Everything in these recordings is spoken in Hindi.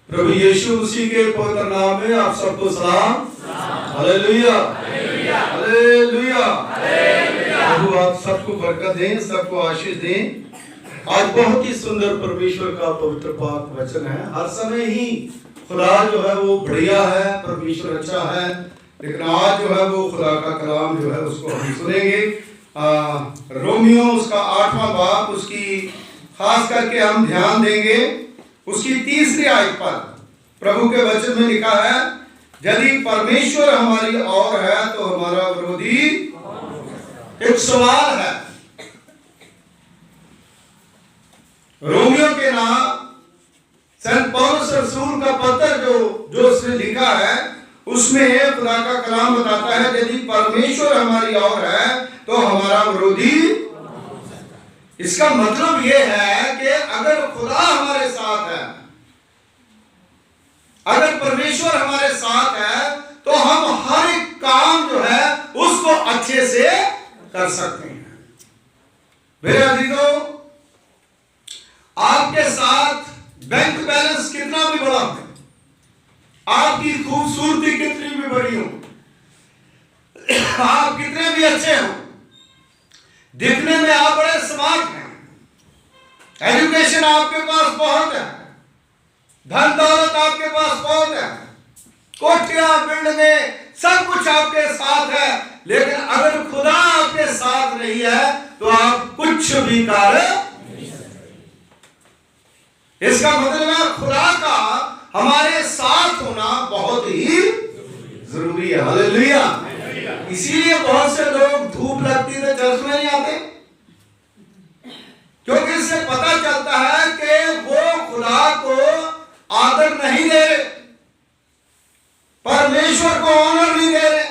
प्रभु यीशु मसीह के पवित्र नाम में आप सबको सलाम। Hallelujah, hallelujah. प्रभु आप सबको बरकत दें, सबको आशीष दें। आज बहुत ही सुंदर परमेश्वर का पवित्र पाक वचन है। हर समय ही खुदा जो है वो बढ़िया है, परमेश्वर अच्छा है, लेकिन आज जो है वो खुदा का कलाम जो है उसको हम सुनेंगे। रोमियो उसका 8वां बाब, उसकी खास करके हम ध्यान देंगे उसकी 3री आयत पर। प्रभु के वचन में लिखा है, यदि परमेश्वर हमारी ओर है तो हमारा विरोधी। एक सवाल है रोमियो के नाम सेंट पौलुस रसूल का पत्र जो उसने लिखा है, उसमें खुदा का कलाम बताता है, यदि परमेश्वर हमारी ओर है तो हमारा विरोधी। इसका मतलब यह है कि अगर खुदा हमारे साथ है, अगर परमेश्वर हमारे साथ है, तो हम हर एक काम जो है उसको अच्छे से कर सकते हैं। मेरे अजीजों, आपके साथ बैंक बैलेंस कितना भी बड़ा हो, आपकी खूबसूरती कितनी भी बड़ी हो, आप कितने भी अच्छे हो, दिखने में आप बड़े स्मार्ट हैं, एजुकेशन आपके पास बहुत है, धन दौलत आपके पास बहुत है, कोठियां बिल्डिंगें सब कुछ आपके साथ है, लेकिन अगर खुदा आपके साथ नहीं है तो आप कुछ भी कर। इसका मतलब है खुदा का हमारे साथ होना बहुत ही जरूरी है। हालेलुया। इसीलिए बहुत से लोग धूप लगती तो चर्च में नहीं आते, क्योंकि इससे पता चलता है कि वो खुदा को आदर नहीं दे रहे, परमेश्वर को ऑनर नहीं दे रहे,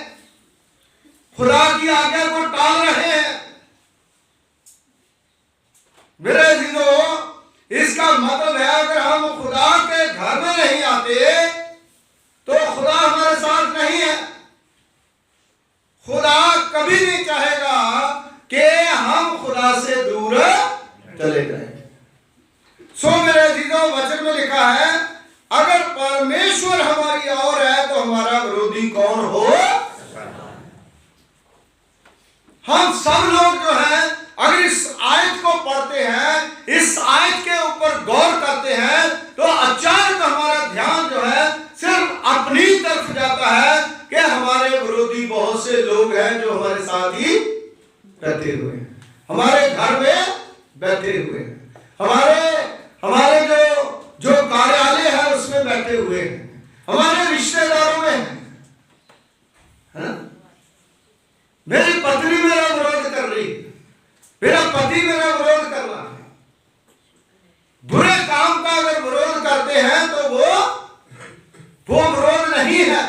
खुदा की आज्ञा को टाल रहे हैं। मेरे अजीजों, इसका मतलब है अगर हम खुदा के घर में नहीं आते तो खुदा हमारे साथ नहीं है। खुदा कभी नहीं चाहेगा कि हम खुदा से दूर चले जाएं। सो मेरे अजीजों, वचन में लिखा है, अगर परमेश्वर हमारी ओर है तो हमारा विरोधी कौन हो। हम सब लोग जो हैं, अगर इस आयत को पढ़ते हैं, इस आयत के ऊपर गौर करते हैं, तो अचानक हमारा ध्यान जो है सिर्फ अपनी तरफ जाता है कि हमारे विरोधी बहुत से लोग हैं जो हमारे साथ ही बैठे हुए हैं, हमारे घर में बैठे हुए हैं, हमारे जो कार्यालय है उसमें बैठे हुए हैं, हमारे रिश्तेदारों में है। मेरी पत्नी मेरा विरोध कर रही है, मेरा पति मेरा विरोध कर रहा है। बुरे काम का अगर विरोध करते हैं तो वो विरोध नहीं है,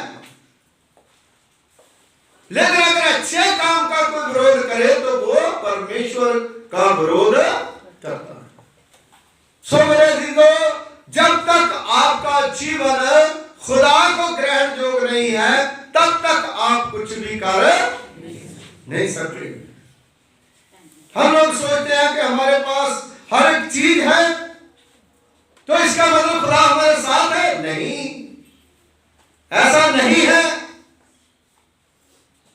लेकिन अगर अच्छे काम का कोई विरोध करे तो वो परमेश्वर का विरोध करता है। सो मेरे अजीजों, जब तक आपका जीवन खुदा को ग्रहण योग्य नहीं है, तब तक आप कुछ भी कर नहीं सकते। हम लोग सोचते हैं कि हमारे पास हर एक चीज है तो इसका मतलब खुदा हमारे साथ है। नहीं, ऐसा नहीं है।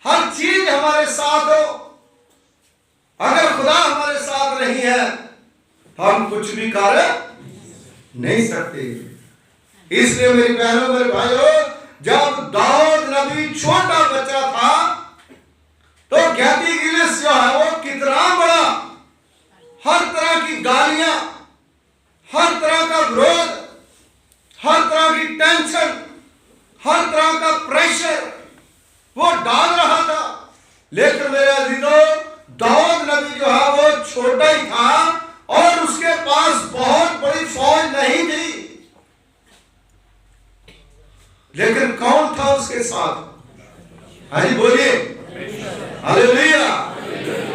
हर चीज हमारे साथ हो, अगर खुदा हमारे साथ नहीं है हम कुछ भी कर नहीं सकते। इसलिए मेरी बहनों, मेरे भाइयों, जब दाऊद नबी छोटा बच्चा था तो गैती गिलिस जो है वो कितना बड़ा, हर तरह की गालियां, हर तरह का विरोध, हर तरह की टेंशन, हर तरह का प्रेशर वो डाल रहा था। लेकिन मेरे अजीजों, दाऊद नबी जो है वो छोटा ही था और उसके पास बहुत बड़ी फौज नहीं थी, लेकिन कौन था उसके साथ? हाँ जी बोलिए, हालेलुया।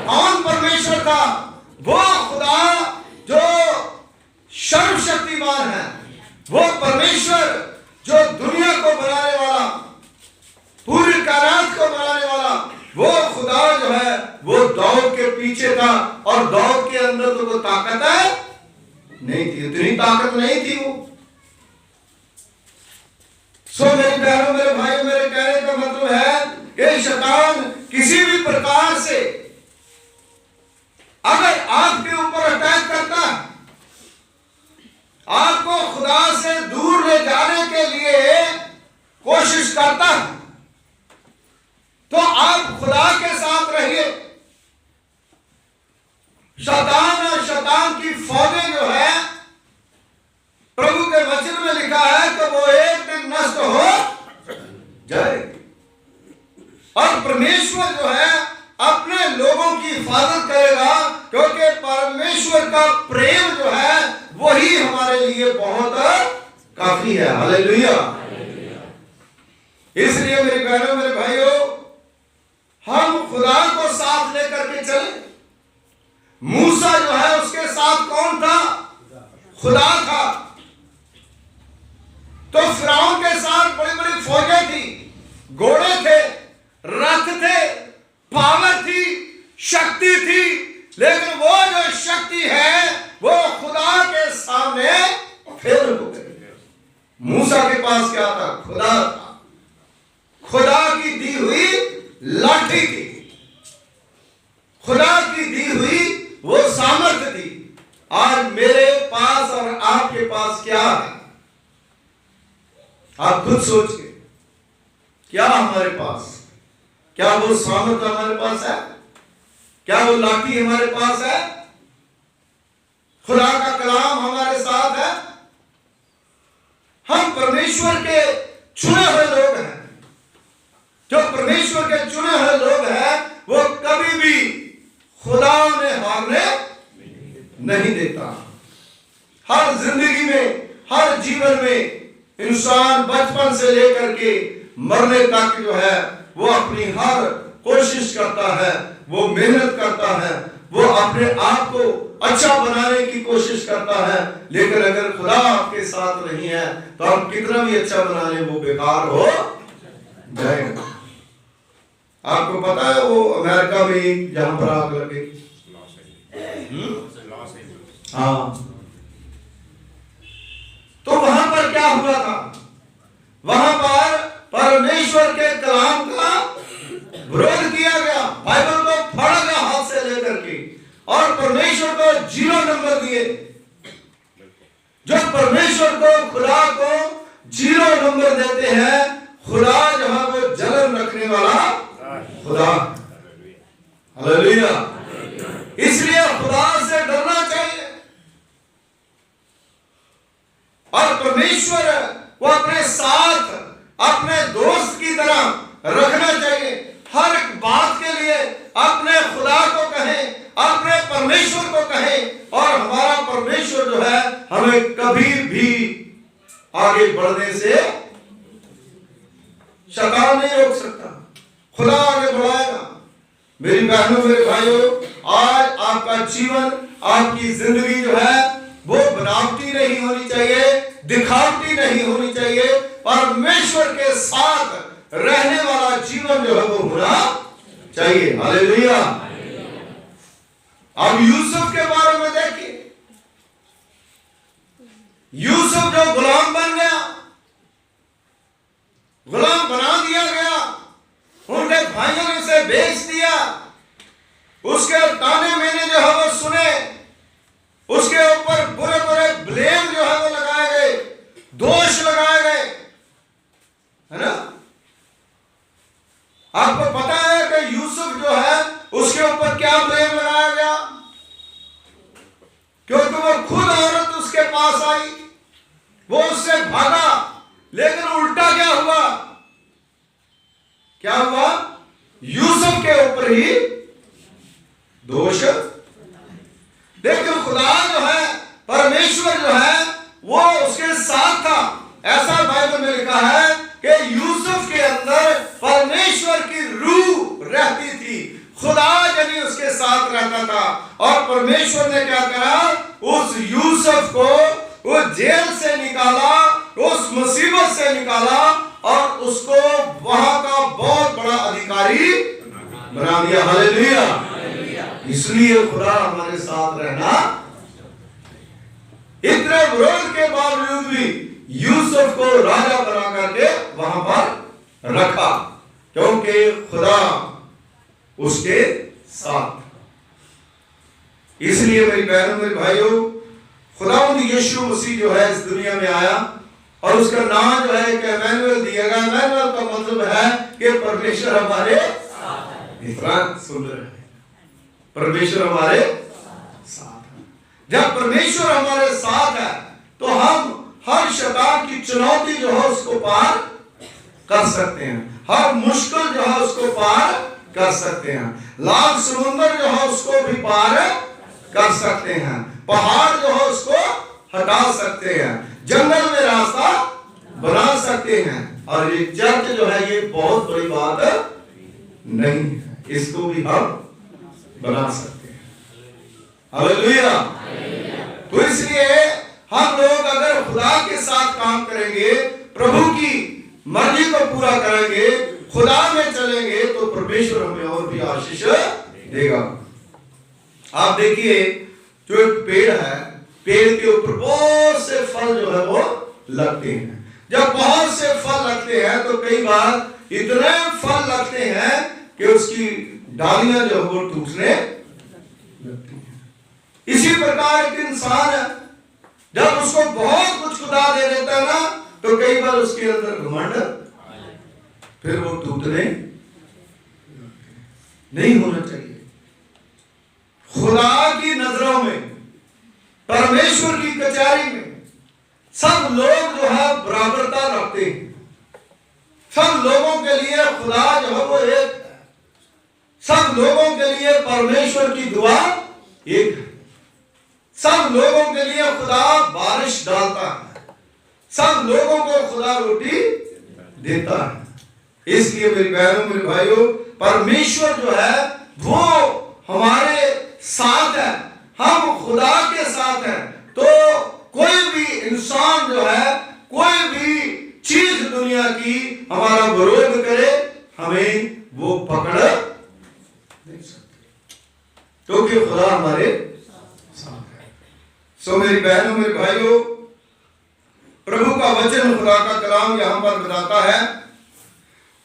कौन परमेश्वर था? वो खुदा जो सर्वशक्तिमान है, वो परमेश्वर जो दुनिया को बनाने वाला, पूरी कायनात को बनाने वाला, वो खुदा जो है वो दाऊद के पीछे था। और दाऊद के अंदर तो कोई ताकत है नहीं थी, इतनी ताकत नहीं थी वो। सो मेरे प्यारों, मेरे भाइयों, मेरे कहने का मतलब है कि शैतान किसी भी प्रकार से अगर आपके ऊपर अटैक करता है, आपको खुदा से दूर ले जाने के लिए कोशिश करता है, तो आप खुदा के साथ रहिए। शैतान और शैतान की फौजें जो है, प्रभु के वचन में लिखा है कि वो एक दिन नष्ट हो जाएगी। और परमेश्वर जो है अपने लोगों की हिफाजत करेगा, क्योंकि परमेश्वर का प्रेम जो है वही हमारे लिए बहुत काफी है। हालेलुया। इसलिए मेरे बहनों, मेरे भाइयों, हम खुदा को साथ लेकर के चले। मूसा जो है उसके साथ कौन था? खुदा था। तो फिरौन के साथ बड़ी बड़ी फौजें थी, घोड़े थे, रथ थे, पावर थी, शक्ति थी, लेकिन वो जो शक्ति है वो खुदा के सामने फेल हो गई। मूसा के पास क्या था? खुदा था। खुदा की दी हुई लाठी थी, खुदा की दी हुई वो सामर्थ्य थी। आज मेरे पास और आपके पास क्या है? आप खुद सोचिए, क्या हमारे पास? क्या वो सामर्थ्य हमारे पास है? क्या वो लाठी हमारे पास है? खुदा का कलाम हमारे साथ है? हम परमेश्वर के चुने हुए लोग हैं। जो परमेश्वर के चुने हुए लोग हैं वो कभी भी खुदा ने हारने नहीं देता। हर जिंदगी में, हर जीवन में इंसान बचपन से लेकर के मरने तक जो है वो अपनी हर कोशिश करता है, वो मेहनत करता है, वो अपने आप को अच्छा बनाने की कोशिश करता है। लेकिन अगर खुदा आपके साथ नहीं है तो आप कितना भी अच्छा बना ले, वो बेकार हो जाएगा। आपको पता है वो अमेरिका में जहां पर आग लग गई, हाँ, तो वहां पर क्या हुआ था? वहां पर परमेश्वर के कलाम का विरोध किया गया, बाइबल को फाड़ा गया हाथ से लेकर के, और परमेश्वर को 0 नंबर दिए। जो परमेश्वर को, खुदा को 0 नंबर देते हैं, खुदा जो है वो जलन रखने वाला खुदा। हालेलुया। इसलिए खुदा से डरना चाहिए और परमेश्वर को अपने साथ, अपने दोस्त की तरह रखना चाहिए। हर एक बात के लिए अपने खुदा को कहें, अपने परमेश्वर को कहें, और हमारा परमेश्वर जो है हमें कभी भी आगे बढ़ने से शैतान नहीं रोक सकता। खुदा आगे बढ़ाएगा। मेरी बहनों, मेरे भाइयों, आज आपका जीवन, आपकी जिंदगी जो है वो बनावटी नहीं होनी चाहिए, दिखावटी नहीं होनी चाहिए। परमेश्वर के साथ रहने वाला जीवन जो है वो होना चाहिए। हालेलुया। अब यूसुफ के बारे में देखिए। यूसुफ जो गुलाम बन गया, गुलाम बना दिया गया, उनके भाइयों ने उसे बेच दिया, उसके ताने मैंने जो है वो सुने, उसके ऊपर बुरे बुरे ब्लेम जो है वो लगाए गए, दोष लगाए गए, है ना। आपको पता है कि यूसुफ जो है उसके ऊपर क्या ब्लेम लगाया गया? क्योंकि वो खुद औरत उसके पास आई, वो उससे भागा, लेकिन उल्टा क्या हुआ? क्या हुआ? यूसुफ के ऊपर ही दोष। लेकिन खुदा जो है, परमेश्वर जो है वो उसके साथ था। ऐसा बाइबल में लिखा है कि यूसुफ के अंदर परमेश्वर की रूह रहती थी, खुदा यानी उसके साथ रहता था। और परमेश्वर ने क्या करा? उस यूसुफ को उस जेल से निकाला, उस मुसीबत से निकाला, और उसको वहां का बहुत बड़ा अधिकारी बना दिया। हालेलुया। इसलिए खुदा हमारे साथ रहना, इतने विरोध के बावजूद भी यूसुफ को राजा बना करके वहां पर रखा, क्योंकि खुदा उसके साथ। इसलिए मेरी बहनों मेरे भाइयों, खुदावंद यीशु मसीह जो है इस दुनिया में आया और उसका नाम जो है कि इमैनुएल दिया गया। इमैनुएल का मतलब है कि परमेश्वर हमारे साथ है। इतना सुंदर है, परमेश्वर हमारे साथ है। जब परमेश्वर हमारे साथ है तो हम हर शैतान की चुनौती जो है उसको पार कर सकते हैं, हर मुश्किल जो है उसको पार कर सकते हैं, लाल समुद्र जो है उसको भी पार कर सकते हैं, पहाड़ जो है उसको हटा सकते हैं, जंगल में रास्ता बना सकते हैं। और ये चर्च जो है ये बहुत बड़ी बात नहीं है, इसको भी हम बना सकते हैं। हालेलुया। तो इसलिए हम लोग अगर खुदा के साथ काम करेंगे, प्रभु की मर्जी को पूरा करेंगे, खुदा में चलेंगे, तो परमेश्वर हमें और भी आशीष देगा। आप देखिए, जो एक पेड़ है, पेड़ के ऊपर बहुत से फल जो है वो लगते हैं। जब बहुत से फल लगते हैं तो कई बार इतने फल लगते हैं कि उसकी डालियां जो है वो टूटने लगती हैं। इसी प्रकार एक इंसान है, जब उसको बहुत कुछ खुदा दे देता है ना, तो कई बार उसके अंदर घमंड, फिर वो टूटने नहीं होना चाहिए। खुदा की नजरों में, परमेश्वर की कचहरी में सब लोग जो है बराबरता रखते हैं। सब लोगों के लिए खुदा जो है वो एक है। सब लोगों के लिए परमेश्वर की दुआ एक है। सब लोगों के लिए खुदा बारिश डालता है, सब लोगों को खुदा रोटी देता है। इसलिए मेरी बहनों मेरे भाइयों, परमेश्वर जो है वो हमारे साथ है, हम खुदा के साथ हैं। तो कोई भी इंसान जो है, कोई भी चीज दुनिया की हमारा विरोध करे, हमें वो पकड़ नहीं सकती, क्योंकि खुदा हमारे साथ है। सो मेरी बहनों मेरे भाइयों, प्रभु का वचन, खुदा का कलाम यहां पर बताता है,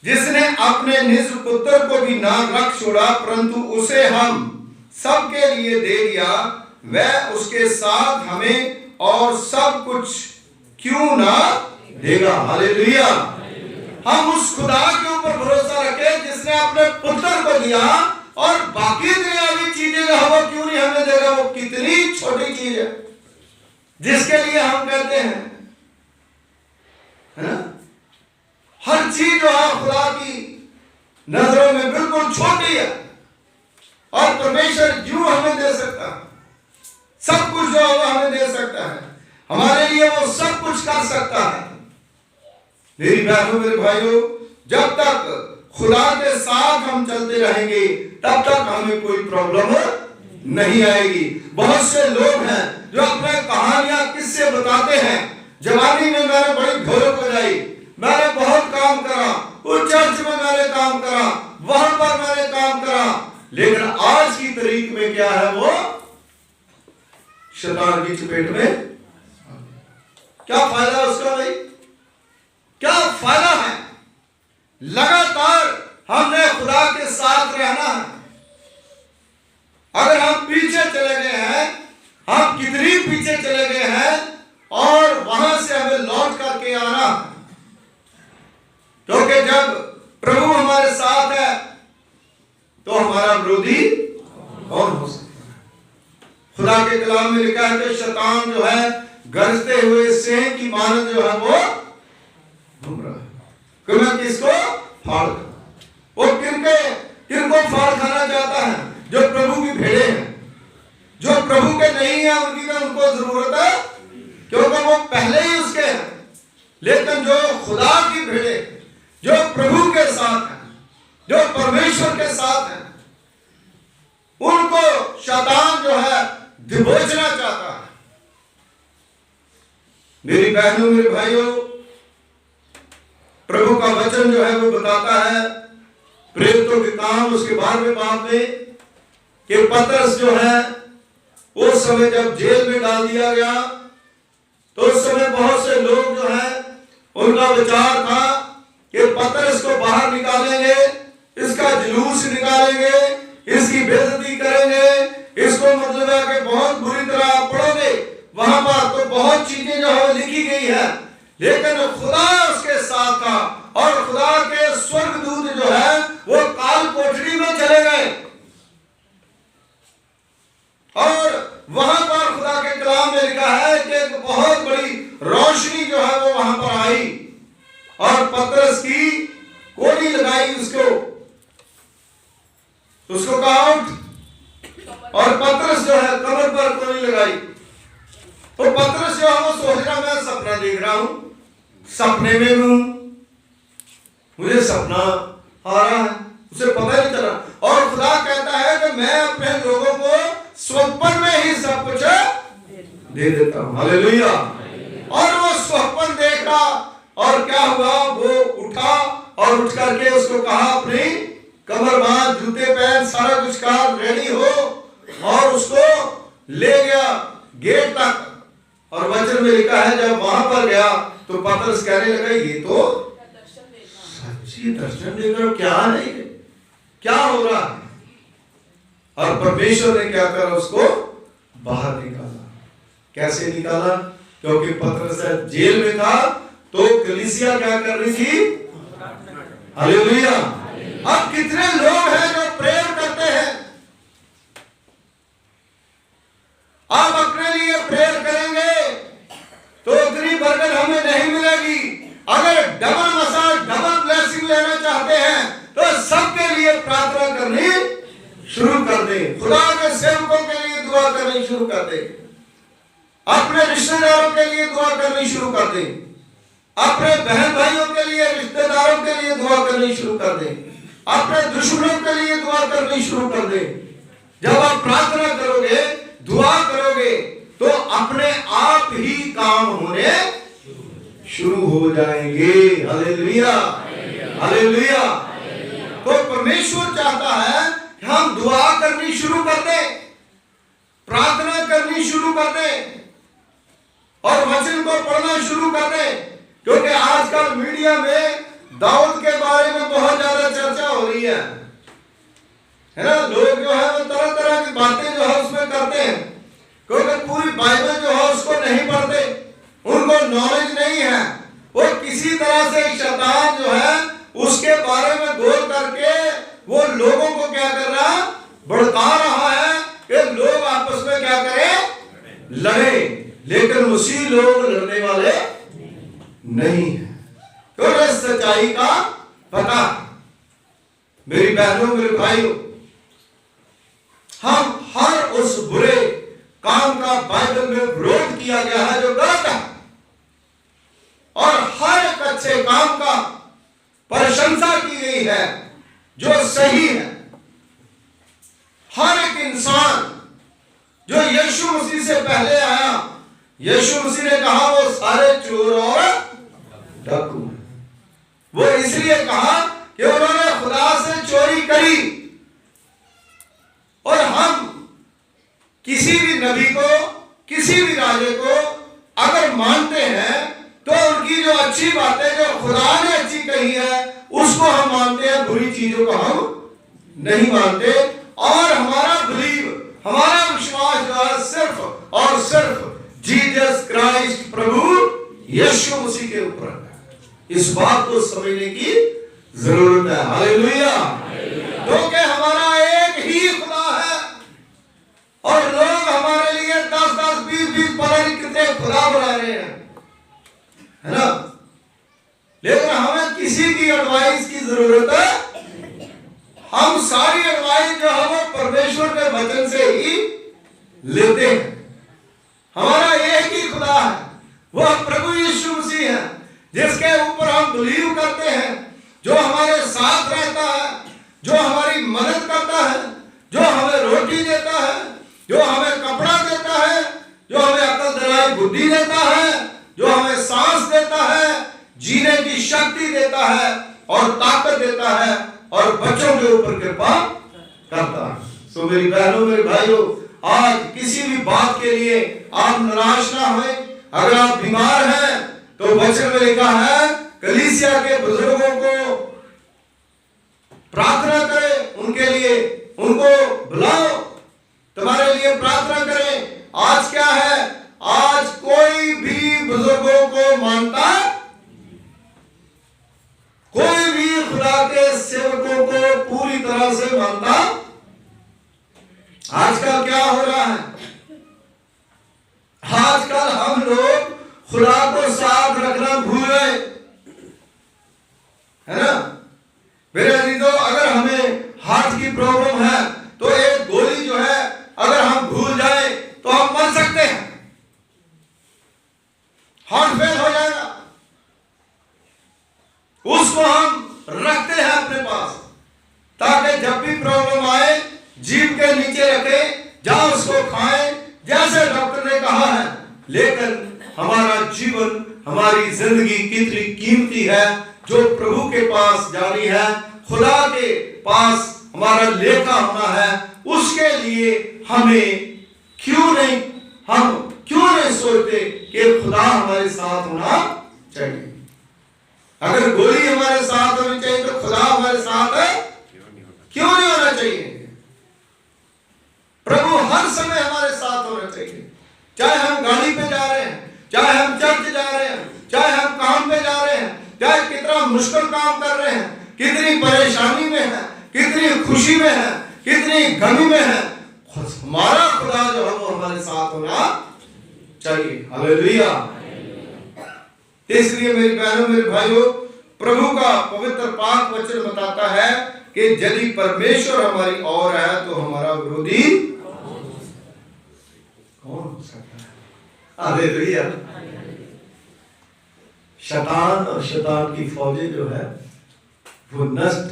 जिसने अपने निज पुत्र को भी ना रख छोड़ा, परंतु उसे हम सबके लिए दे दिया, वह उसके साथ हमें और सब कुछ क्यों ना देगा। हालेलुया। हम उस खुदा के ऊपर भरोसा रखें जिसने अपने पुत्र को दिया, और बाकी दुनियावी चीजें जो वो क्यों नहीं हमें देगा। वो कितनी छोटी चीज है जिसके लिए हम कहते हैं, है ना, हर चीज जो है खुदा की नजरों में बिल्कुल छोटी है, और परमेश्वर जो हमें दे सकता है, सब कुछ जो है वो हमें दे सकता है, हमारे लिए वो सब कुछ कर सकता है। मेरी बहनों मेरे भाइयों, जब तक खुदा के साथ हम चलते रहेंगे, तब तक हमें कोई प्रॉब्लम नहीं आएगी। बहुत से लोग हैं जो अपने कहानियां किससे बताते हैं, जवानी में मैंने बड़ी घोर बजाई, मैंने बहुत काम करा, उस चर्च में मैंने काम करा, वहां पर मैंने काम करा, लेकिन आज की तारीख में क्या है, वो शैतान की चपेट में। क्या फायदा उसका भाई, क्या फायदा है। लगातार हमने खुदा के साथ रहना है। अगर हम पीछे चले गए हैं, हम कितनी पीछे चले गए हैं, और वहां से हमें लौट करके आना, क्योंकि जब प्रभु हमारे साथ है तो हमारा विरोधी कौन हो सकता है। खुदा के कलाम में लिखा है कि शैतान जो है गरजते हुए सिंह की मानद जो है वो घूम रहा है कि मैं किसको फाड़ दूं। वो किनको फाड़ खाना चाहता है, जो प्रभु की भेड़े हैं। जो प्रभु के नहीं है उनकी तो उनको जरूरत है, क्योंकि वो पहले ही उसके हैं। लेकिन जो खुदा की भेड़े, जो प्रभु के साथ हैं, जो परमेश्वर के साथ हैं, उनको शैतान जो है दबोचना चाहता है। मेरी बहनों मेरे भाइयों, प्रभु का वचन जो है वो बताता है, प्रेरितों के काम उसके 12वें बाब में, कि पतरस जो है उस समय जब जेल में डाल दिया गया, तो उस समय बहुत से लोग जो है उनका विचार था जुलूस निकालेंगे, इसकी बेइज्जती करेंगे, इसको मतलब है कि बहुत बुरी तरह आप पढ़ोगे वहां पर तो बहुत चीजें जो है लिखी गई है, लेकिन खुदा उसके साथ था और खुदा के स्वर्गदूत जो है वो काल कोठरी में चले गए और वहां पर खुदा के कलाम में लिखा है कि एक बहुत बड़ी रोशनी जो है वो वहां पर आई और पतरस की कोड़ी लगाई, उसको कहा उठ, और पतरस जो है कमर पर कोड़ी लगाई। तो पतरस जो है वो सोच रहा मैं सपना देख रहा हूं, सपने में हूं, मुझे सपना आ रहा है, उसे पता नहीं चला। और खुदा कहता है कि मैं अपने लोगों को स्वप्न में ही सब कुछ दे देता हूं। हालेलुया। और वो स्वप्न देख रहा और क्या हुआ, वो उठा और उठ करके उसको कहा अपनी कमर बांध, जूते पहन, सारा कुछ कहा, रेडी हो, और उसको ले गया गेट तक। और वचन में लिखा है जब वहां पर गया तो पतरस कहने लगा ये तो सच्ची दर्शन देख रहे हो, क्या नहीं, क्या हो रहा है। और परमेश्वर ने क्या करा, उसको बाहर निकाला। कैसे निकाला, क्योंकि पतरस जेल में था तो कलीसिया क्या कर रही थी, हालेलुया। अब कितने लोग हैं जो प्रेयर करते हैं, आप अपने लिए प्रेयर करेंगे तो उतनी बरकत हमें नहीं मिलेगी। अगर डबल मसाज, डबल ब्लेसिंग लेना चाहते हैं तो सबके लिए प्रार्थना करनी शुरू कर दें, खुदा के सेवकों के लिए दुआ करनी शुरू कर दें, अपने रिश्तेदारों के लिए दुआ करनी शुरू कर दें, अपने बहन भाइयों के लिए, रिश्तेदारों के लिए दुआ करनी शुरू कर दें, अपने दुश्मनों के लिए दुआ करनी शुरू कर दें। जब आप प्रार्थना करोगे, दुआ करोगे तो अपने आप ही काम होने शुरू हो जाएंगे। Hallelujah, hallelujah. तो परमेश्वर चाहता है कि हम दुआ करनी शुरू कर दें, प्रार्थना करनी शुरू कर दें और वचन को पढ़ना शुरू कर दें। क्योंकि आजकल मीडिया में दाऊद के बारे में बहुत ज्यादा चर्चा हो रही है ना। लोग जो है वो तरह तरह की बातें जो है उसमें करते हैं, क्योंकि पूरी बाइबल जो है उसको नहीं पढ़ते, उनको नॉलेज नहीं है। वो किसी तरह से शैतान जो है उसके बारे में गौर करके वो लोगों को क्या कर रहा, भड़का रहा है कि लोग आपस में क्या करें, लड़े। लेकिन उसी लोग लड़ने वाले नहीं है, क्योंकि सच्चाई का पता। मेरी बहनों, मेरे भाइयों, हम हर उस बुरे काम का बाइबल में विरोध किया गया है जो गलत है, और हर एक अच्छे काम का प्रशंसा की गई है जो सही है। हर एक इंसान जो यीशु मसीह से पहले आया, यीशु मसीह ने कहा वो सारे चोर और डाकू, वो इसलिए कहा कि उन्होंने खुदा से चोरी करी। और हम किसी भी नबी को, किसी भी राजे को अगर मानते हैं तो उनकी जो अच्छी बातें जो खुदा ने अच्छी कही है उसको हम मानते हैं, बुरी चीजों को हम नहीं मानते। और हमारा बिलीव, हमारा विश्वास जो है सिर्फ और सिर्फ जीसस क्राइस्ट, प्रभु यीशु मसीह के ऊपर है। इस बात को समझने की जरूरत है। हालेलुया। क्योंकि हमारा एक ही खुदा है और लोग हमारे लिए 10-10, 20-20 पता नहीं कितने खुदा बना रहे हैं, है ना। लेकिन हमें किसी की एडवाइस की जरूरत है। हम सारी एडवाइस जो है वो परमेश्वर के वचन से ही लेते हैं। हमारा एक ही खुदा है, वह प्रभु यीशु मसीह है, जिसके ऊपर हम बिलीव करते हैं, जो हमारे साथ रहता है, जो हमारी मदद करता है, जो हमें रोटी देता है, जो हमें कपड़ा देता है, जो हमें अकल दिलाई बुद्धि देता है, जो हमें सांस देता है, जीने की शक्ति देता है और ताकत देता है और बच्चों के ऊपर कृपा करता है। सो मेरी बहनों, मेरे भाइयों, आज किसी भी बात के लिए आप निराश ना होए। अगर आप बीमार हैं तो वचन में लिखा है कलीसिया के बुजुर्गों को प्रार्थना करें, उनके लिए उनको बुलाओ, तुम्हारे लिए प्रार्थना करें। आज क्या है, आज कोई भी बुजुर्गों को मानता, कोई भी खुदा के सेवकों को पूरी तरह से मानता। आजकल क्या हो रहा है, आजकल हम लोग खुदा को साथ रखना भूल गए, है ना। मेरे अजीजों, अगर हमें हार्ट की प्रॉब्लम है तो एक गोली जो है अगर हम भूल जाए तो हम मर सकते हैं, हार्ट फेल हो जाएगा। उसको हम रखते हैं अपने पास ताकि जब भी प्रॉब्लम आए जीभ के नीचे रखे, जहां उसको खाएं जैसे डॉक्टर ने कहा है। लेकिन हमारा जीवन, हमारी जिंदगी कितनी कीमती है, जो प्रभु के पास जानी है, खुदा के पास हमारा लेखा होना है। उसके लिए हमें हम क्यों नहीं सोचते कि खुदा हमारे साथ होना चाहिए। अगर गोली हमारे साथ होनी चाहिए तो खुदा हमारे साथ है क्यों नहीं होना चाहिए। प्रभु हर समय हमारे साथ होना चाहिए, चाहे हम गाड़ी पे जा रहे हैं, चाहे हम चर्च जा रहे हैं, चाहे हम काम पे जा रहे हैं, चाहे कितना मुश्किल काम कर रहे हैं, कितनी परेशानी में है, कितनी खुशी में है, कितनी गमी में है, हमारा खुदा जो है वो हमारे साथ होना चाहिए। हालेलुया। इसलिए मेरी बहनों, मेरे भाइयों, प्रभु का पवित्र पाक वचन बताता है कि यदि परमेश्वर हमारी ओर है तो हमारा विरोधी कौन हो सकता है। हालेलुया। शैतान और शैतान की फौजें जो है वो नष्ट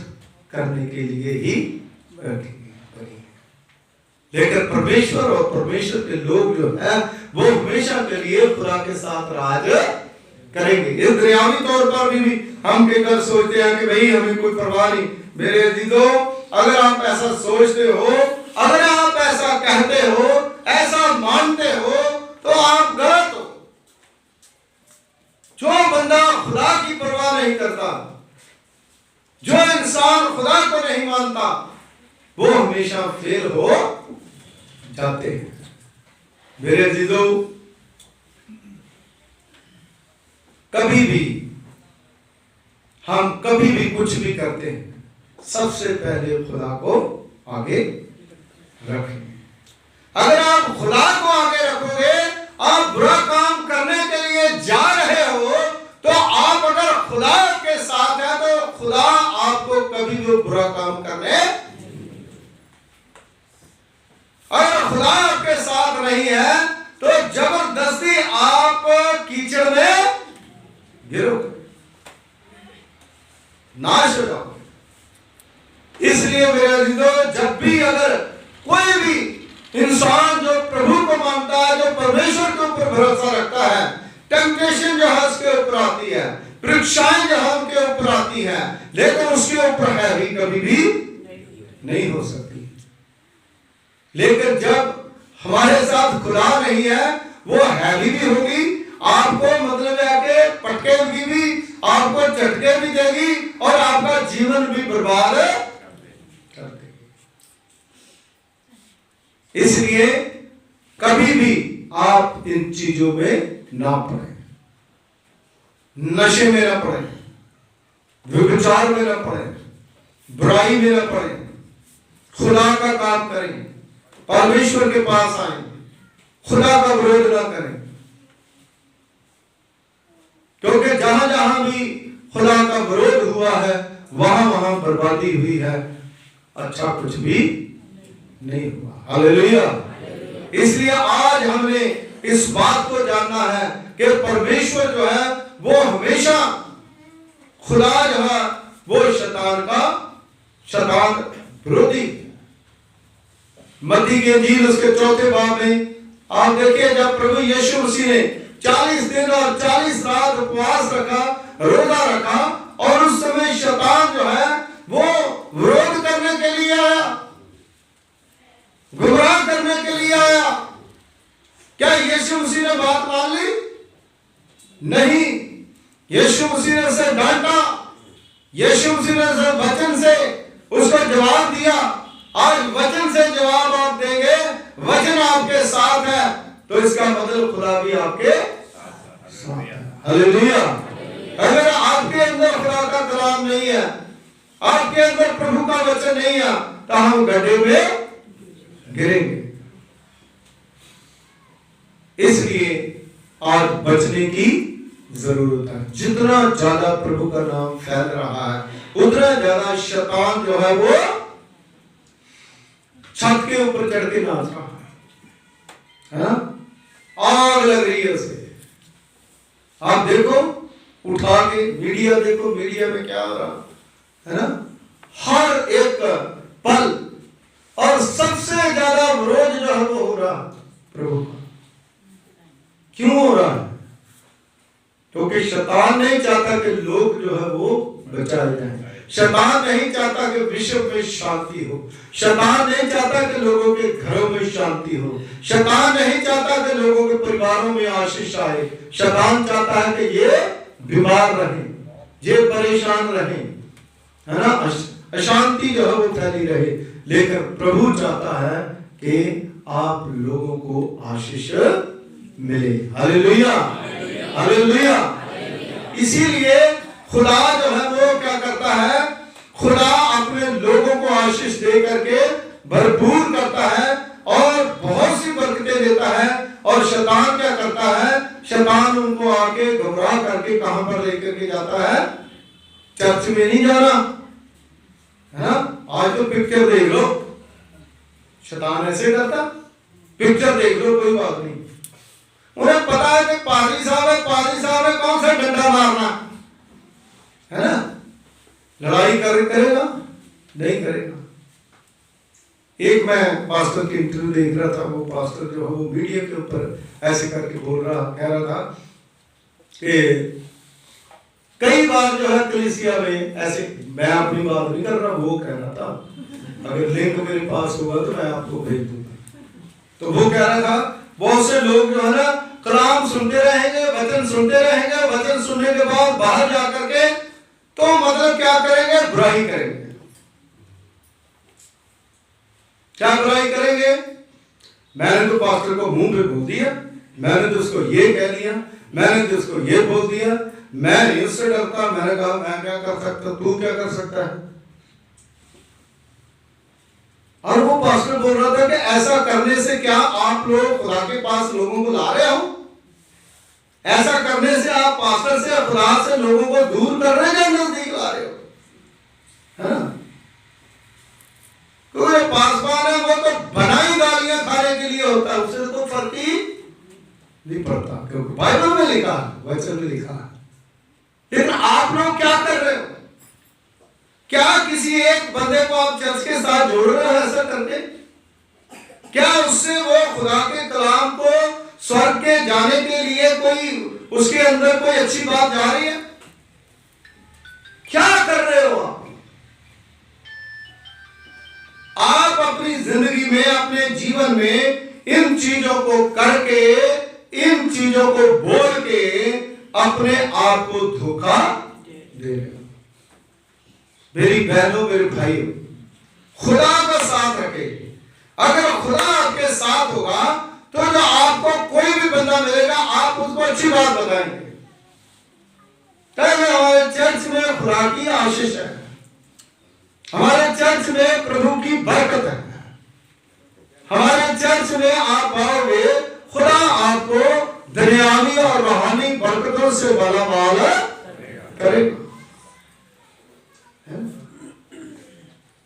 करने के लिए ही बनी है, लेकिन परमेश्वर और परमेश्वर के लोग जो है वो हमेशा के लिए खुदा के साथ राज करेंगे। इस दुनियावी तौर पर भी हम केवल सोचते हैं कि भाई हमें कोई परवाह नहीं। मेरे अजीजों, अगर आप ऐसा सोचते हो, अगर आप ऐसा कहते हो, ऐसा मानते हो तो आप गलत हो। जो बंदा खुदा की परवाह नहीं करता, जो इंसान खुदा को नहीं मानता, वो हमेशा फेल हो जाते हैं। मेरे अजीजों, कभी भी हम कभी भी कुछ भी करते हैं, सबसे पहले खुदा को आगे रखें। अगर आप खुदा को आगे रखोगे, आप बुरा काम करने के लिए जा रहे हो, तो आप अगर खुदा के साथ है तो खुदा आपको कभी भी बुरा काम करने, अगर खुदा आपके साथ नहीं है तो जबरदस्ती आप कीचड़ में गिरोगे, नाश हो जाओगे। इसलिए मेरे अजीजों, जब भी अगर कोई भी इंसान जो प्रभु को मानता है, जो परमेश्वर के ऊपर भरोसा रखता है, टेम्पटेशन जो है उसके ऊपर आती है, परीक्षाएं जो है उनके ऊपर आती है, लेकिन उसके ऊपर हैवी कभी भी नहीं हो सकती। लेकिन जब हमारे साथ खुदा नहीं है, वो हैवी भी होगी, आपको मतलब है कि पटके भी आपको झटके भी देगी और आपका जीवन भी बर्बाद कर देगी। इसलिए कभी भी आप इन चीजों में ना पड़े, नशे में ना पड़े, व्यभिचार में ना पड़े, बुराई में ना पड़े, खुदा का काम करें, परमेश्वर के पास आए, खुदा का विरोध ना करें। क्योंकि जहां जहां भी खुदा का विरोध हुआ है वहां वहां बर्बादी हुई है, अच्छा कुछ भी नहीं हुआ। हालेलुया। इसलिए आज हमने इस बात को जानना है कि परमेश्वर जो है वो हमेशा, खुदा जो है वो शैतान विरोधी। मत्ती की इंजील उसके 4 बाब में आप देखिए, जब प्रभु यीशु मसीह ने 40 दिन और 40 रात उपवास रखा, रोजा रखा, और उस समय शैतान जो है वो विरोध करने के लिए आया, गुमराह करने के लिए आया। क्या यीशु मसीह ने बात मान ली? नहीं। यीशु मसीह ने उसे डांटा, यीशु मसीह ने उसे वचन से उसको जवाब दिया, आज वचन से जवाब आप देंगे, वचन आपके साथ है, तो इसका मतलब खुदा भी आपके साथ है। हालेलुया। अगर आपके अंदर खुदा का कलाम नहीं है, आपके अंदर प्रभु का वचन नहीं है, तो हम गड्ढे में गिरेंगे। इसलिए आज बचने की जरूरत है। जितना ज्यादा प्रभु का नाम फैल रहा है, उतना ज्यादा शैतान जो है वो छत के ऊपर चढ़ के नाच रहा है ना? आग लग रही है उसे। आप देखो, उठा के मीडिया देखो, मीडिया में क्या हो रहा है ना? हर एक पल, और सबसे ज्यादा विरोध जो है वो हो रहा प्रभु का। क्यों हो रहा है? क्योंकि शैतान नहीं चाहता कि लोग जो है वो बचाए जाएं। शैतान नहीं चाहता कि विश्व में शांति हो। शैतान नहीं चाहता कि लोगों के घरों में शांति हो। शैतान नहीं चाहता कि लोगों के परिवारों में आशीष आए। शैतान चाहता है कि ये बीमार रहें, ये परेशान रहें, है ना? अशांति जो है वो फैली रहे। लेकिन प्रभु चाहता है कि आप लोगों को आशीष मिले। Hallelujah, hallelujah. इसीलिए खुदा जो है वो क्या करता है? खुदा अपने लोगों को आशीष दे करके भरपूर करता है और बहुत सी बरकतें देता है। और शैतान क्या करता है? शैतान उनको आके घबरा करके कहां पर लेकर के जाता है? चर्च में नहीं जाना, है ना? आज तो पिक्चर देख लो, शैतान ऐसे करता, पिक्चर देख लो, कोई बात नहीं। उन्हें पता है कि पादरी साहब है, पादरी साहब है, कौन सा डंडा मारना है ना? लड़ाई करेगा? नहीं करेगा। एक मैं पास्टर की इंटरव्यू देख रहा था, वो पास्टर जो है वो मीडिया के ऊपर ऐसे करके कह रहा था कि कई बार जो है कलीसिया में ऐसे, मैं अपनी बात नहीं कर रहा, वो कह रहा था, अगर लिंक मेरे पास होगा तो मैं आपको भेज दूंगा। तो वो कह रहा था बहुत से लोग जो है ना कलाम सुनते रहेंगे, वचन सुनते रहेंगे, वचन सुनने के बाद बाहर जाकर के तो मतलब क्या करेंगे? बुराई करेंगे। क्या बुराई करेंगे? मैंने तो पास्टर को मुंह पे बोल दिया, मैंने तो उसको ये कह दिया, मैंने तो उसको ये बोल दिया, मैं नहीं उससे डरता। मैंने कहा मैं क्या कर सकता, तू क्या कर सकता है? और वो पास्टर बोल रहा था कि ऐसा करने से क्या आप लोग खुदा के पास लोगों को ला रहे हो? ऐसा करने से आप पास्टर से और खुदा से लोगों को दूर कर रहे हैं, नजदीक ला रहे हो, है ना? क्योंकि पासवान है वो तो बनाई गालियां खाने के लिए होता है, उससे तो फर्क ही नहीं पड़ता, क्योंकि बाइबल में लिखा है, वचन में लिखा है। लेकिन आप लोग क्या कर रहे हो? क्या किसी एक बंदे को आप चर्च के साथ जोड़ रहे हो ऐसा करके? क्या उससे वो खुदा के कलाम को स्वर्ग के जाने के लिए कोई उसके अंदर कोई अच्छी बात जा रही है? क्या कर रहे हो आप? आप अपनी जिंदगी में, अपने जीवन में इन चीजों को करके, इन चीजों को बोल के अपने आप को धोखा दे रहे हो। मेरी बहनों, मेरे भाइयों, खुदा का साथ रखे। अगर खुदा आपके साथ होगा तो जो आपको कोई भी बंदा मिलेगा आप उसको अच्छी बात बताएंगे। हमारे चर्च में खुदा की आशीष है, हमारे चर्च में प्रभु की बरकत है, हमारे चर्च में आप आओगे, खुदा आपको दुनियावी और रूहानी बरकतों से मालामाल करेगा।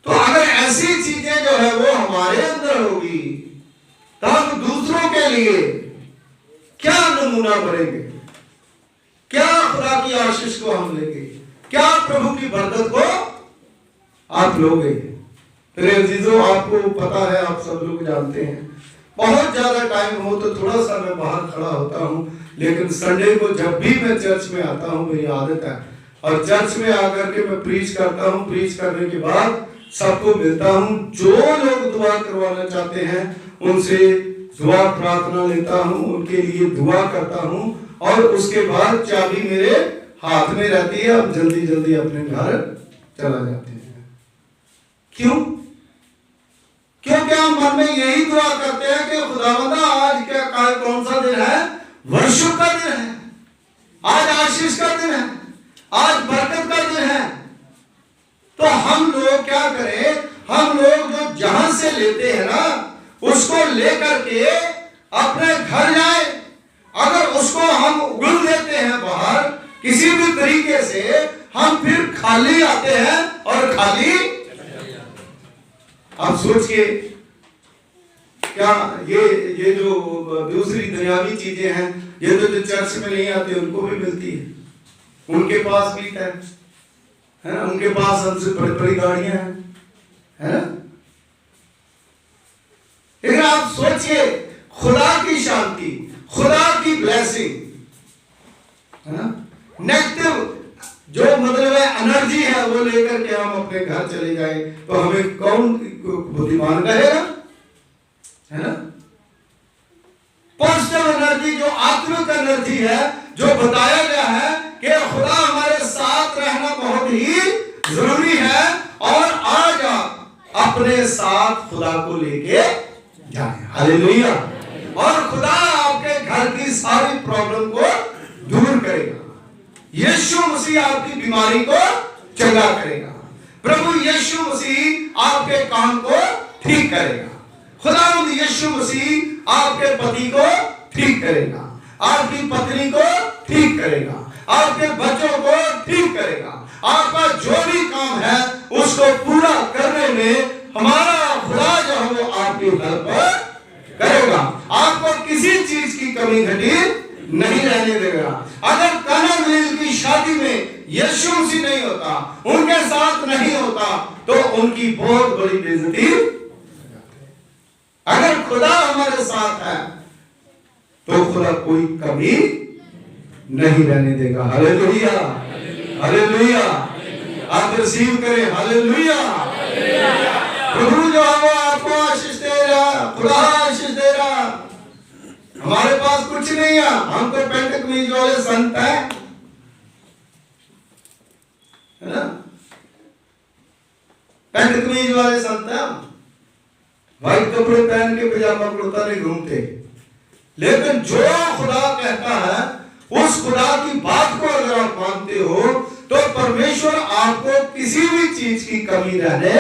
तो अगर ऐसी चीजें जो है वो हमारे अंदर होगी तो हम दूसरों के लिए क्या नमूना बनेंगे? क्या खुदा की आशीष को हम लेंगे? क्या प्रभु की बरकत को आप लोगे? मेरे अजीजों, आपको पता है, आप सब लोग जानते हैं, बहुत ज्यादा टाइम हो तो थोड़ा सा मैं बाहर खड़ा होता हूं, लेकिन संडे को जब भी मैं चर्च में आता हूं, मेरी आदत है, और चर्च में आकर के मैं प्रीच करता हूं। प्रीच करने के बाद सबको मिलता हूं, जो लोग दुआ करवाना चाहते हैं उनसे दुआ प्रार्थना लेता हूं, उनके लिए दुआ करता हूं, और उसके बाद चाबी मेरे हाथ में रहती है, हम जल्दी जल्दी अपने घर चला जाते हैं। क्यों? क्योंकि हम मन में यही दुआ करते हैं कि खुदावंदा आज क्या कौन सा दिन है? वर्षों का दिन है, आज आशीष का दिन है, आज बरकत का दिन है। तो हम लोग क्या करें? हम लोग जो जहां से लेते हैं ना, उसको लेकर के अपने घर जाए। अगर उसको हम उगल देते हैं बाहर किसी भी तरीके से, हम फिर खाली आते हैं और खाली। आप सोचिए, क्या ये जो दूसरी दुनियावी चीजें हैं, ये तो जो चर्च में नहीं आते उनको भी मिलती है। उनके पास भी है ना, उनके पास हमसे बड़ी बड़ी गाड़ियां हैं, है ना। लेकिन आप सोचिए, खुदा की शांति, खुदा की ब्लेसिंग, है ना, नेगेटिव जो मतलब है एनर्जी है, वो लेकर के हम अपने घर चले जाए तो हमें कौन बुद्धिमान कहेगा? है ना। पॉजिटिव एनर्जी, जो आत्मिक एनर्जी है, जो बताया गया है कि खुदा हमारे साथ रहना बहुत ही जरूरी है। और आज आप अपने साथ खुदा को लेके जाए, हालेलुया। और खुदा आपके घर की सारी प्रॉब्लम को दूर करेगा। यीशु मसीह आपकी बीमारी को चंगा करेगा। प्रभु यीशु मसीह आपके काम को ठीक करेगा। खुदावंद यीशु मसीह आपके पति को ठीक करेगा, आपकी पत्नी को ठीक करेगा, आपके बच्चों को ठीक करेगा। आपका जो भी काम है उसको पूरा करने में हमारा खुदा जो है वो आपकी हेल्प करेगा। आपको किसी चीज की कमी घटी नहीं रहने देगा। अगर काना गलील की शादी में यीशु मसीह नहीं होता, उनके साथ नहीं होता, तो उनकी बहुत बड़ी बेइज्जती। अगर खुदा हमारे साथ है तो खुदा कोई कमी नहीं रहने देगा। Hallelujah, hallelujah. आप रिसीव करें, हालेलुया। प्रभु जो है वो आपको आशीष दे रहा, खुदा आशीष दे रहा। हमारे पास कुछ नहीं है, हम तो पैंट कमीज वाले संत हैं, है ना। पैंट कमीज वाले संत हैं, व्हाइट कपड़े पहन के पजामा कुर्ता नहीं घूमते। लेकिन जो खुदा कहता है, उस खुदा की बात को अगर आप मानते हो, तो परमेश्वर आपको किसी भी चीज की कमी रहने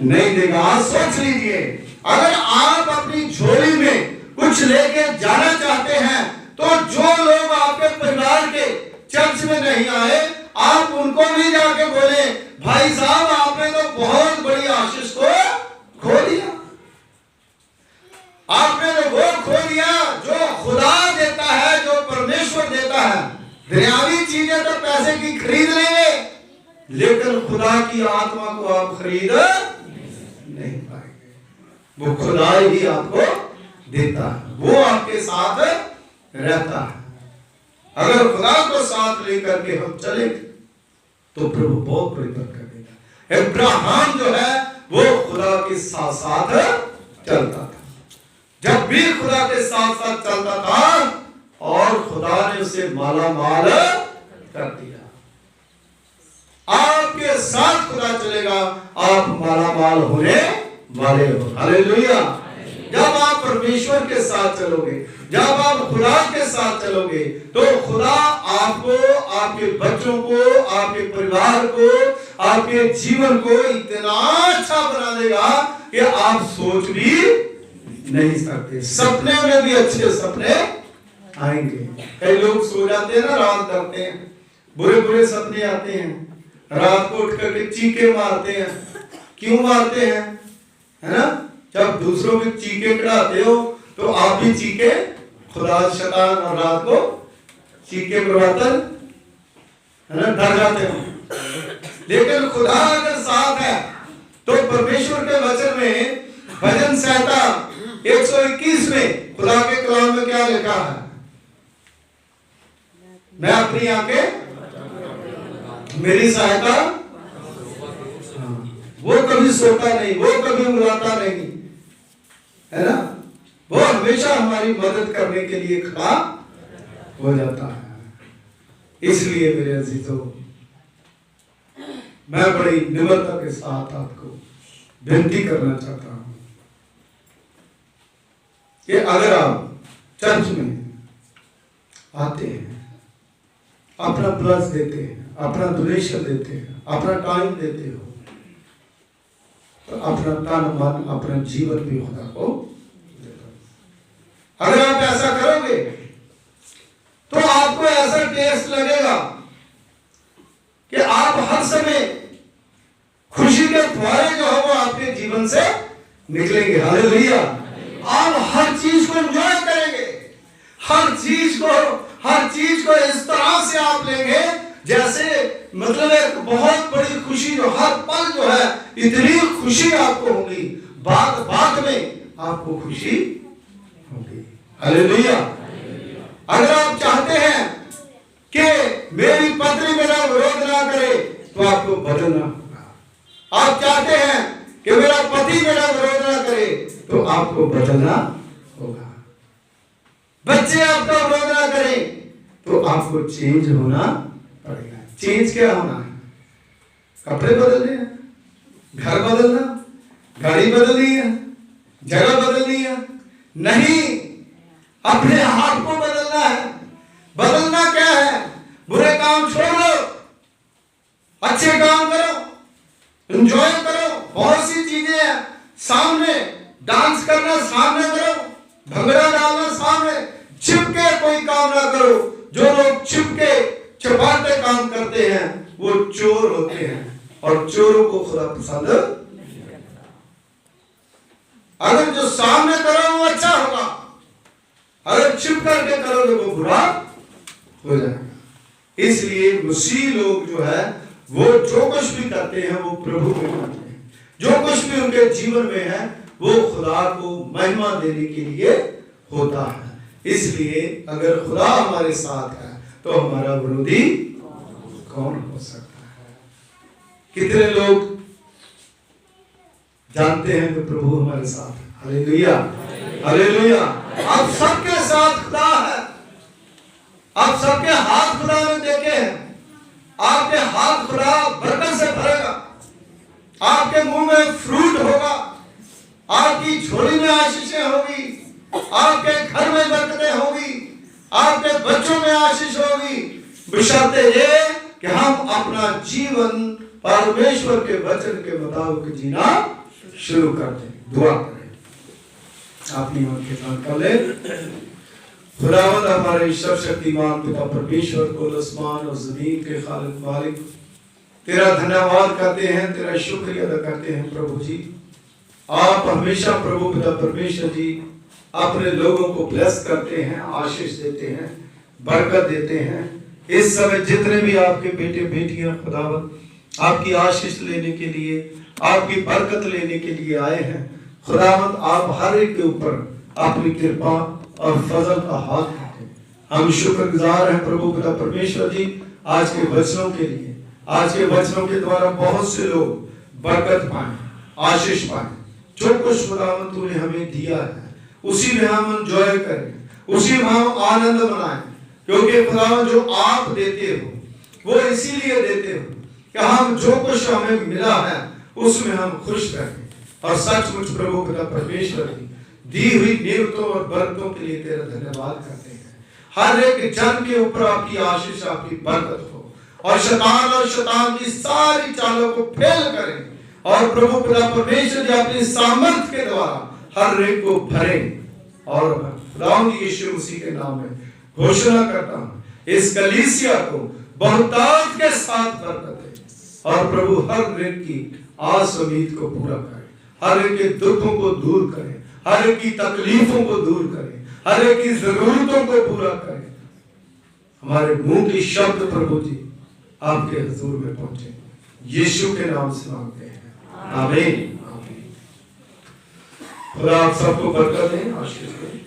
नहीं देगा। सोच लीजिए, अगर आप अपनी झोली में कुछ लेके जाना चाहते हैं, तो जो लोग आपके परिवार के चर्च में नहीं आए, आप उनको भी जाके बोले, भाई साहब आपने तो बहुत बड़ी आशीष को खो दिया। आपने तो वो खो दिया जो खुदा देता है, जो परमेश्वर देता है। दुनियावी चीजें तो पैसे की खरीद लेंगे, लेकिन खुदा की आत्मा को आप खरीद नहीं पाएंगे। वो खुदा ही आपको देता है, वो आपके साथ रहता है। अगर खुदा को साथ लेकर के हम चले तो प्रभु बहुत बड़ी बरकत देगा। अब्राहम जो है वो खुदा के साथ साथ चलता था। जब भी खुदा के साथ साथ चलता था, और खुदा ने उसे माला माल कर दिया। आपके साथ खुदा चलेगा, आप माला माल होने वाले हो। हालेलुया। जब आप परमेश्वर के साथ चलोगे, जब आप खुदा के साथ चलोगे, तो खुदा आपको, आपके बच्चों को, आपके परिवार को, आपके जीवन को इतना अच्छा बना देगा कि आप सोच भी नहीं सकते। सपने में भी अच्छे सपने आएंगे। कई लोग सो जाते हैं ना, रात करते हैं, बुरे बुरे सपने आते हैं, रात को उठ करके चीखे मारते हैं। क्यों मारते हैं? है ना। जब दूसरों के चीखे कढ़ाते हो तो आप भी चीखे, खुदा शैतान और रात को चीखे मरवाता है ना, डर जाते हो। लेकिन खुदा अगर साथ है तो परमेश्वर के वचन में, भजन संहिता 121 में खुदा के कलाम में क्या लिखा है? मैं अपनी आंखें, मेरी सहायता, वो कभी सोता नहीं, वो कभी बुलाता नहीं, है ना। वो हमेशा हमारी मदद करने के लिए खड़ा हो जाता है। इसलिए मेरे अजीजों, मैं बड़ी निम्रता के साथ आपको विनती करना चाहता हूं कि अगर आप चर्च में आते हैं, अपना ब्लड देते हैं, अपना डोनेशन देते हैं, अपना टाइम देते हो, तो अपना तन मन अपना जीवन भी खुदा को देता। अगर आप ऐसा करोगे तो आपको ऐसा टेस्ट लगेगा कि आप हर समय खुशी के फुहारे जो है वो आपके जीवन से निकलेंगे। हालेलुया। आप हर चीज को एंजॉय करेंगे, हर चीज को इस तरह से आप लेंगे जैसे मतलब एक बहुत बड़ी खुशी, जो हर पल जो है इतनी खुशी आपको होगी, बात में आपको खुशी होगी। हालेलुया। अगर आप चाहते हैं कि मेरी पत्नी मेरा विरोध ना करे तो आपको बदलना होगा। आप चाहते हैं कि मेरा पति मेरा विरोध ना करे तो आपको बदलना होगा। बच्चे आपका विरोध ना करें तो आपको चेंज होना पड़ेगा। चेंज क्या होना है? कपड़े बदलने हैं, घर बदलना, गाड़ी बदलनी है, जगह बदलनी है? नहीं, अपने हाथ को बदलना है। बदलना क्या है? बुरे काम छोड़ दो, अच्छे काम करो, एंजॉय करो। बहुत सी चीजें हैं सामने, डांस करना सामने करो, भंगड़ा डालना सामने, छिपके कोई काम ना करो। जो लोग छिपके चपाटे काम करते हैं वो चोर होते हैं और चोरों को खुदा पसंद नहीं करता। अगर जो सामने करो वो अच्छा होगा, अगर छिप करके करोगे वो बुरा हो जाएगा। इसलिए मसीह लोग जो है वो जो कुछ भी करते हैं वो प्रभु में करते हैं। जो कुछ भी उनके जीवन में है वो खुदा को महिमा देने के लिए होता है। इसलिए अगर खुदा हमारे साथ है तो हमारा विरोधी कौन हो सकता है? कितने लोग जानते हैं कि प्रभु हमारे साथ है? Hallelujah, hallelujah. आप सबके साथ खुदा है। आप सबके हाथ खुदा ने देखे हैं। आपके हाथ खुदा बरकत से भरेगा, आपके मुंह में फ्रूट होगा, आपकी झोली में आशीषें होगी, आपके घर में बरकतें होगी, आपके बच्चों में आशीष होगी, बशर्ते ये कि हम अपना जीवन परमेश्वर के वचन के मुताबिक जीना शुरू कर दें। दुआ करें, अपनी आंखें बंद कर ले। खुदावंद हमारे सर्वशक्तिमान पिता परमेश्वर को आसमान और जमीन के खालिक मालिक, तेरा धन्यवाद करते हैं, तेरा शुक्रिया अदा करते हैं प्रभु जी। आप हमेशा प्रभु पिता परमेश्वर जी अपने लोगों को ब्लेस करते हैं, आशीष देते हैं, बरकत देते हैं। इस समय जितने भी आपके बेटे बेटियां खुदावंद आपकी आशीष लेने के लिए, आपकी बरकत लेने के लिए आए हैं, खुदावंद आप हर एक के ऊपर अपनी कृपा और फजल का हाथ रखें। हम शुक्रगुजार हैं प्रभु पिता परमेश्वर जी आज के वचनों के लिए। आज के वचनों के द्वारा बहुत से लोग बरकत पाए, आशीष पाए। जो कुछ खुदावंद तूने हमें दिया है उसी में हम एंजॉय करें, उसी में हम आनंद मनाएं, क्योंकि खुदावंद जो आप देते हो वो इसीलिए देते हो कि हम जो कुछ हमें मिला है उसमें हम खुश रहें। और सचमुच प्रभु पिता परमेश्वर जी दी हुई नेमतों और बरकतों के लिए तेरा धन्यवाद करते हैं। हर एक जन के ऊपर आपकी आशीष, आपकी बरकत हो और शैतान की सारी चालों को फेल करें। और प्रभु पिता परमेश्वर जी अपनी सामर्थ्य के द्वारा हर एक को भरें। और खुदावंद यीशु मसीह के नाम में घोषणा करता हूं, इस कलीसिया को बहुतायत के साथ बरकत दे और प्रभु हर एक की आस उम्मीद को पूरा करें, हर एक के दुखों को दूर करें, हर एक की तकलीफों को दूर करें, हर एक की जरूरतों को पूरा करें। हमारे मुंह की शब्द प्रभु जी आपके हुजूर में पहुंचे, यीशु के नाम से मांगते हैं, आमीन। खुदा आप सबको बरकत दें, आशीष दें।